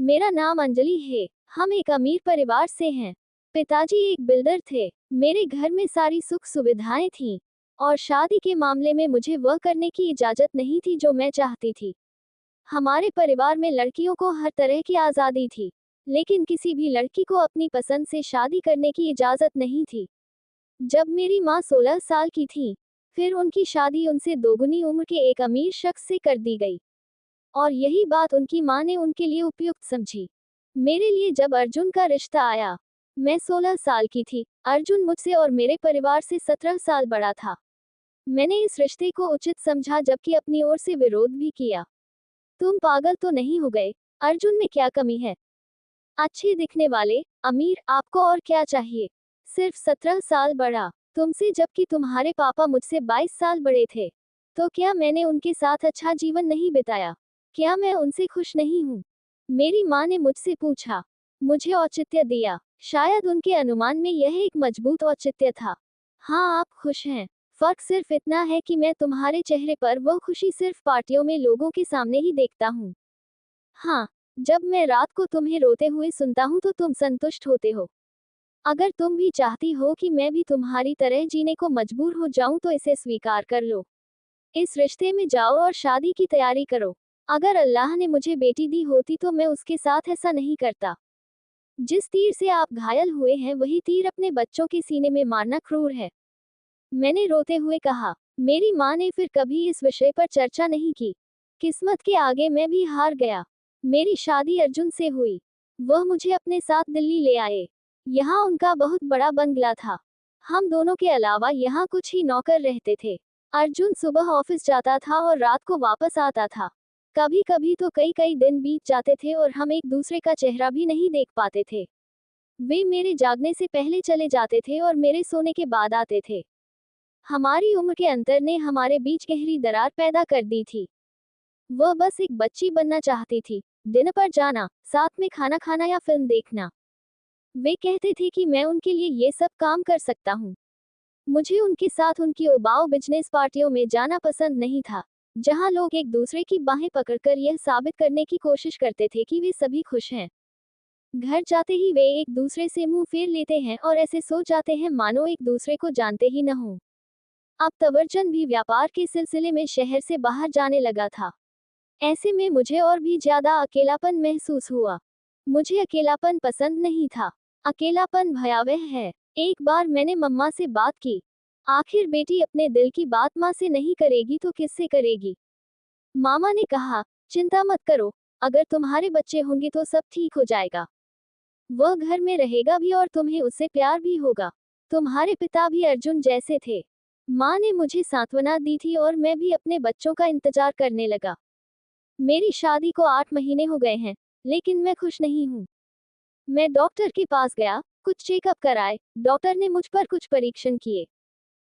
मेरा नाम अंजलि है। हम एक अमीर परिवार से हैं। पिताजी एक बिल्डर थे। मेरे घर में सारी सुख सुविधाएं थीं और शादी के मामले में मुझे वह करने की इजाजत नहीं थी जो मैं चाहती थी। हमारे परिवार में लड़कियों को हर तरह की आज़ादी थी, लेकिन किसी भी लड़की को अपनी पसंद से शादी करने की इजाज़त नहीं थी। जब मेरी माँ 16 साल की थी, फिर उनकी शादी उनसे दोगुनी उम्र के एक अमीर शख्स से कर दी गई, और यही बात उनकी माँ ने उनके लिए उपयुक्त समझी। मेरे लिए जब अर्जुन का रिश्ता आया, मैं 16 साल की थी। अर्जुन मुझसे और मेरे परिवार से 17 साल बड़ा था। मैंने इस रिश्ते को उचित समझा, जबकि अपनी ओर से विरोध भी किया। तुम पागल तो नहीं हो गए? अर्जुन में क्या कमी है? अच्छे दिखने वाले, अमीर, आपको और क्या चाहिए? सिर्फ 17 साल बड़ा तुमसे, जबकि तुम्हारे पापा मुझसे 22 साल बड़े थे। तो क्या मैंने उनके साथ अच्छा जीवन नहीं बिताया? क्या मैं उनसे खुश नहीं हूँ? मेरी माँ ने मुझसे पूछा। मुझे औचित्य दिया। शायद उनके अनुमान में यह एक मजबूत औचित्य था। हाँ, आप खुश हैं। फर्क सिर्फ इतना है कि मैं तुम्हारे चेहरे पर वह खुशी सिर्फ पार्टियों में लोगों के सामने ही देखता हूँ। हाँ, जब मैं रात को तुम्हें रोते हुए सुनता हूँ तो तुम संतुष्ट होते हो। अगर तुम भी चाहती हो कि मैं भी तुम्हारी तरह जीने को मजबूर हो जाऊं तो इसे स्वीकार कर लो। इस रिश्ते में जाओ और शादी की तैयारी करो। अगर अल्लाह ने मुझे बेटी दी होती तो मैं उसके साथ ऐसा नहीं करता। जिस तीर से आप घायल हुए हैं वही तीर अपने बच्चों के सीने में मारना क्रूर है। मैंने रोते हुए कहा। मेरी माँ ने फिर कभी इस विषय पर चर्चा नहीं की। किस्मत के आगे मैं भी हार गया। मेरी शादी अर्जुन से हुई। वह मुझे अपने साथ दिल्ली ले आए। यहाँ उनका बहुत बड़ा बंगला था। हम दोनों के अलावा यहाँ कुछ ही नौकर रहते थे। अर्जुन सुबह ऑफिस जाता था और रात को वापस आता था। कभी कभी तो कई कई दिन बीत जाते थे और हम एक दूसरे का चेहरा भी नहीं देख पाते थे। वे मेरे जागने से पहले चले जाते थे और मेरे सोने के बाद आते थे। हमारी उम्र के अंतर ने हमारे बीच गहरी दरार पैदा कर दी थी। वह बस एक बच्ची बनना चाहती थी, दिन पर जाना, साथ में खाना खाना या फिल्म देखना। वे कहते थे कि मैं उनके लिए ये सब काम कर सकता हूँ। मुझे उनके साथ उनकी उबाऊ बिजनेस पार्टियों में जाना पसंद नहीं था, जहाँ लोग एक दूसरे की बाहें पकड़कर यह साबित करने की कोशिश करते थे कि वे सभी खुश हैं। घर जाते ही वे एक दूसरे से मुंह फेर लेते हैं और ऐसे सो जाते हैं मानो एक दूसरे को जानते ही न हो। अब तबर्जन भी व्यापार के सिलसिले में शहर से बाहर जाने लगा था। ऐसे में मुझे और भी ज्यादा अकेलापन महसूस हुआ। मुझे अकेलापन पसंद नहीं था। अकेलापन भयावह है। एक बार मैंने मम्मा से बात की। आखिर बेटी अपने दिल की बात माँ से नहीं करेगी तो किससे करेगी? मामा ने कहा, चिंता मत करो, अगर तुम्हारे बच्चे होंगे तो सब ठीक हो जाएगा। वह घर में रहेगा भी और तुम्हें उससे प्यार भी होगा। तुम्हारे पिता भी अर्जुन जैसे थे। माँ ने मुझे सांत्वना दी थी और मैं भी अपने बच्चों का इंतजार करने लगा। मेरी शादी को 8 महीने हो गए हैं, लेकिन मैं खुश नहीं हूँ। मैं डॉक्टर के पास गया, कुछ चेकअप कराए, डॉक्टर ने मुझ पर कुछ परीक्षण किए।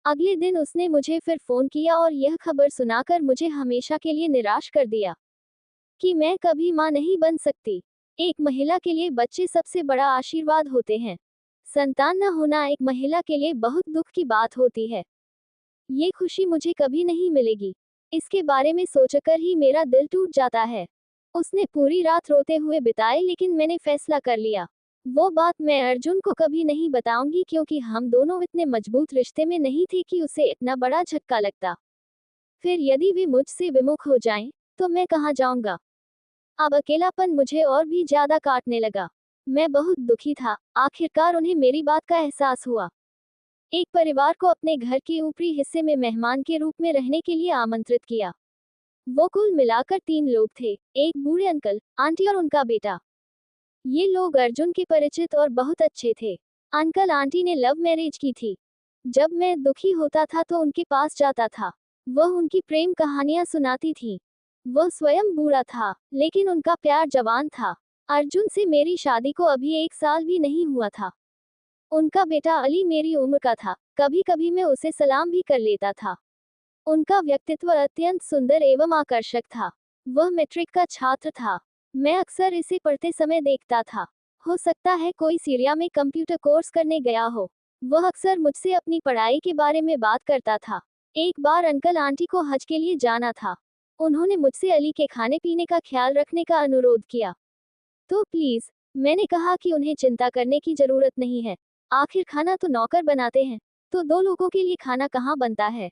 अगले दिन उसने मुझे फिर फोन किया और यह खबर सुनाकर मुझे हमेशा के लिए निराश कर दिया कि मैं कभी माँ नहीं बन सकती। एक महिला के लिए बच्चे सबसे बड़ा आशीर्वाद होते हैं। संतान न होना एक महिला के लिए बहुत दुख की बात होती है। ये खुशी मुझे कभी नहीं मिलेगी। इसके बारे में सोचकर ही मेरा दिल टूट जाता है। उसने पूरी रात रोते हुए बिताई, लेकिन मैंने फैसला कर लिया। वो बात मैं अर्जुन को कभी नहीं बताऊंगी, क्योंकि हम दोनों इतने मजबूत रिश्ते में नहीं थे कि उसे इतना बड़ा झटका लगता। फिर यदि वे मुझसे विमुख हो जाएं, तो मैं कहाँ जाऊंगा? अब अकेलापन मुझे और भी ज्यादा काटने लगा। मैं बहुत दुखी था। आखिरकार उन्हें मेरी बात का एहसास हुआ। एक परिवार को अपने घर के ऊपरी हिस्से में मेहमान के रूप में रहने के लिए आमंत्रित किया। वो कुल मिलाकर 3 लोग थे, एक बूढ़े अंकल, आंटी और उनका बेटा। ये लोग अर्जुन के परिचित और बहुत अच्छे थे। अंकल आंटी ने लव मैरिज की थी। जब मैं दुखी होता था तो उनके पास जाता था। वह उनकी प्रेम कहानियां सुनाती थी। वह स्वयं बूढ़ा था, लेकिन उनका प्यार जवान था। अर्जुन से मेरी शादी को अभी 1 साल भी नहीं हुआ था। उनका बेटा अली मेरी उम्र का था। कभी कभी मैं उसे सलाम भी कर लेता था। उनका व्यक्तित्व अत्यंत सुंदर एवं आकर्षक था। वह मैट्रिक का छात्र था। मैं अक्सर इसे पढ़ते समय देखता था। हो सकता है कोई सीरिया में कंप्यूटर कोर्स करने गया हो। वह अक्सर मुझसे अपनी पढ़ाई के बारे में बात करता था। एक बार अंकल आंटी को हज के लिए जाना था। उन्होंने मुझसे अली के खाने पीने का ख्याल रखने का अनुरोध किया। तो प्लीज। मैंने कहा कि उन्हें चिंता करने की जरूरत नहीं है, आखिर खाना तो नौकर बनाते हैं, तो 2 लोगों के लिए खाना कहाँ बनता है,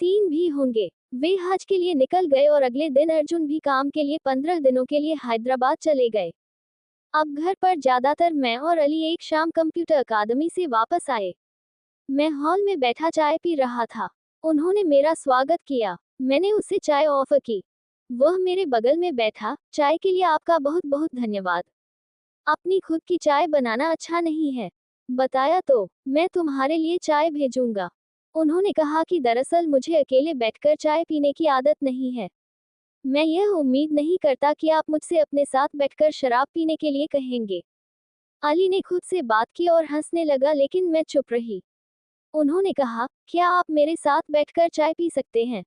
3 भी होंगे। वे हज के लिए निकल गए और अगले दिन अर्जुन भी काम के लिए 15 दिनों के लिए हैदराबाद चले गए। अब घर पर ज्यादातर मैं और अली एक शाम कंप्यूटर अकादमी से वापस आए। मैं हॉल में बैठा चाय पी रहा था। उन्होंने मेरा स्वागत किया। मैंने उसे चाय ऑफर की। वह मेरे बगल में बैठा। चाय के लिए आपका बहुत बहुत धन्यवाद। अपनी खुद की चाय बनाना अच्छा नहीं है। बताया तो, मैं तुम्हारे लिए चाय भेजूंगा। उन्होंने कहा कि दरअसल मुझे अकेले बैठकर चाय पीने की आदत नहीं है। मैं यह उम्मीद नहीं करता कि आप मुझसे अपने साथ बैठकर शराब पीने के लिए कहेंगे। अली ने खुद से बात की और हंसने लगा, लेकिन मैं चुप रही। उन्होंने कहा, क्या आप मेरे साथ बैठकर चाय पी सकते हैं?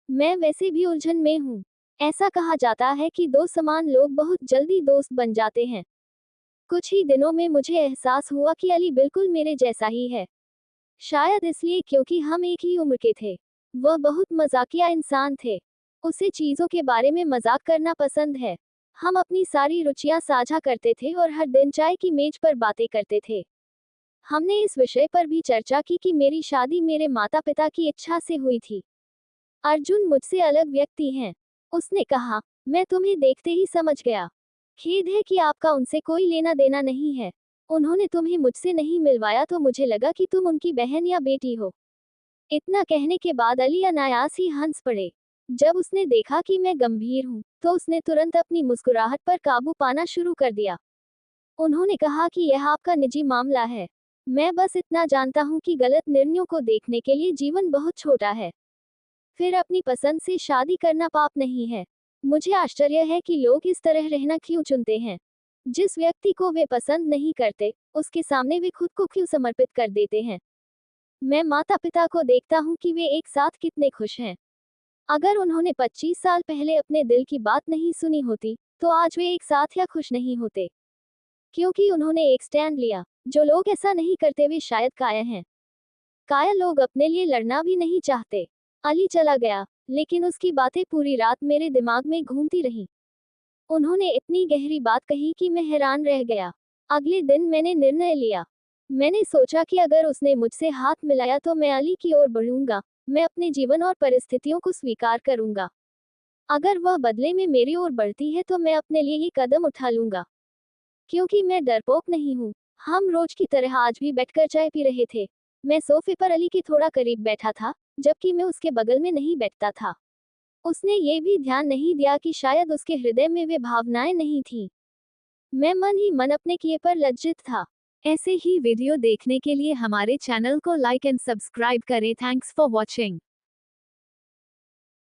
मैं वैसे भी उलझन में हूँ। ऐसा कहा जाता है कि 2 समान लोग बहुत जल्दी दोस्त बन जाते हैं। कुछ ही दिनों में मुझे एहसास हुआ कि अली बिल्कुल मेरे जैसा ही है। शायद इसलिए क्योंकि हम एक ही उम्र के थे। वह बहुत मजाकिया इंसान थे। उसे चीजों के बारे में मजाक करना पसंद है। हम अपनी सारी रुचियां साझा करते थे और हर दिन चाय की मेज पर बातें करते थे। हमने इस विषय पर भी चर्चा की कि मेरी शादी मेरे माता पिता की इच्छा से हुई थी। अर्जुन मुझसे अलग व्यक्ति हैं। उसने कहा, मैं तुम्हें देखते ही समझ गया। खेद है कि आपका उनसे कोई लेना देना नहीं है। उन्होंने तुम्हें मुझसे नहीं मिलवाया तो मुझे लगा कि तुम उनकी बहन या बेटी हो। इतना कहने के बाद अली अनायास ही हंस पड़े। जब उसने देखा कि मैं गंभीर हूँ, तो उसने तुरंत अपनी मुस्कुराहट पर काबू पाना शुरू कर दिया। उन्होंने कहा कि यह आपका निजी मामला है। मैं बस इतना जानता हूँ कि गलत निर्णयों को देखने के लिए जीवन बहुत छोटा है। फिर अपनी पसंद से शादी करना पाप नहीं है। मुझे आश्चर्य है कि लोग इस तरह रहना क्यों चुनते हैं। जिस व्यक्ति को वे पसंद नहीं करते, उसके सामने वे खुद को क्यों समर्पित कर देते हैं। मैं माता पिता को देखता हूँ कि वे एक साथ कितने खुश हैं। अगर उन्होंने 25 साल पहले अपने दिल की बात नहीं सुनी होती, तो आज वे एक साथ या खुश नहीं होते। क्योंकि उन्होंने एक स्टैंड लिया। जो लोग ऐसा नहीं करते वे शायद कायर हैं। कायर लोग अपने लिए लड़ना भी नहीं चाहते। अली चला गया, लेकिन उसकी बातें पूरी रात मेरे दिमाग में घूमती रहीं। उन्होंने इतनी गहरी बात कही कि मैं हैरान रह गया। अगले दिन मैंने निर्णय लिया। मैंने सोचा कि अगर उसने मुझसे हाथ मिलाया तो मैं अली की ओर बढ़ूंगा। मैं अपने जीवन और परिस्थितियों को स्वीकार करूंगा। अगर वह बदले में मेरी ओर बढ़ती है तो मैं अपने लिए ये कदम उठा लूंगा। क्योंकि मैं डरपोक नहीं हूँ। हम रोज की तरह आज भी बैठकर चाय पी रहे थे। मैं सोफे पर अली के थोड़ा करीब बैठा था, जबकि मैं उसके बगल में नहीं बैठता था। उसने ये भी ध्यान नहीं दिया कि शायद उसके हृदय में वे भावनाएं नहीं थीं। मैं मन ही मन अपने किए पर लज्जित था। ऐसे ही वीडियो देखने के लिए हमारे चैनल को लाइक एंड सब्सक्राइब करें। Thanks for watching.